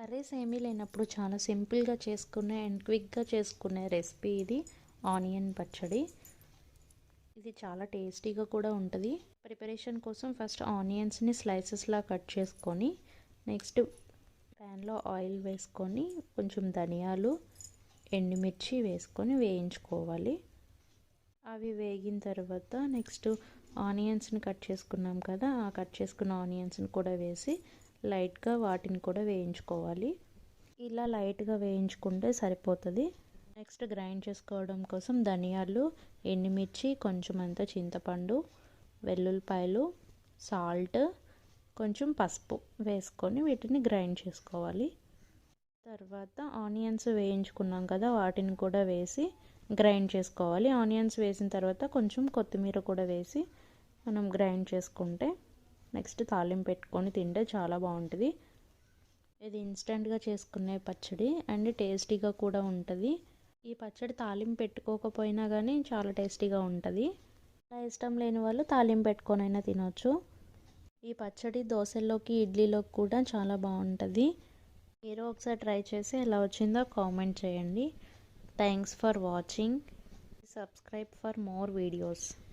Curries ఏమీ లేనప్పుడు చాలా సింపుల్గా చేసుకునే అండ్ క్విక్గా చేసుకునే రెసిపీ ఇది ఆనియన్ పచ్చడి. ఇది చాలా టేస్టీగా కూడా ఉంటుంది. ప్రిపరేషన్ కోసం ఫస్ట్ ఆనియన్స్ని స్లైసెస్లా కట్ చేసుకొని నెక్స్ట్ ప్యాన్లో ఆయిల్ వేసుకొని కొంచెం ధనియాలు ఎండుమిర్చి వేసుకొని వేయించుకోవాలి. అవి వేగిన తర్వాత నెక్స్ట్ ఆనియన్స్ని కట్ చేసుకున్నాం కదా, ఆ కట్ చేసుకున్న ఆనియన్స్ని కూడా వేసి లైట్గా వాటిని కూడా వేయించుకోవాలి. ఇలా లైట్గా వేయించుకుంటే సరిపోతుంది. నెక్స్ట్ గ్రైండ్ చేసుకోవడం కోసం ధనియాలు, ఎండుమిర్చి, కొంచెం అంత చింతపండు, వెల్లుల్లిపాయలు, సాల్ట్, కొంచెం పసుపు వేసుకొని వీటిని గ్రైండ్ చేసుకోవాలి. తర్వాత ఆనియన్స్ వేయించుకున్నాం కదా, వాటిని కూడా వేసి గ్రైండ్ చేసుకోవాలి. ఆనియన్స్ వేసిన తర్వాత కొంచెం కొత్తిమీర కూడా వేసి మనం గ్రైండ్ చేసుకుంటే నెక్స్ట్ తాలింపు పెట్టుకొని తింటే చాలా బాగుంటుంది. ఇది ఇన్స్టెంట్గా చేసుకునే పచ్చడి అండ్ టేస్టీగా కూడా ఉంటుంది. ఈ పచ్చడి తాలింపు పెట్టుకోకపోయినా కానీ చాలా టేస్టీగా ఉంటుంది. అలా ఇష్టం లేని వాళ్ళు తాలింపు పెట్టుకొనైనా తినొచ్చు. ఈ పచ్చడి దోశల్లోకి, ఇడ్లీలోకి కూడా చాలా బాగుంటుంది. మీరు ఒకసారి ట్రై చేసి ఎలా వచ్చిందో కామెంట్ చేయండి. Thanks for watching. Subscribe for more videos.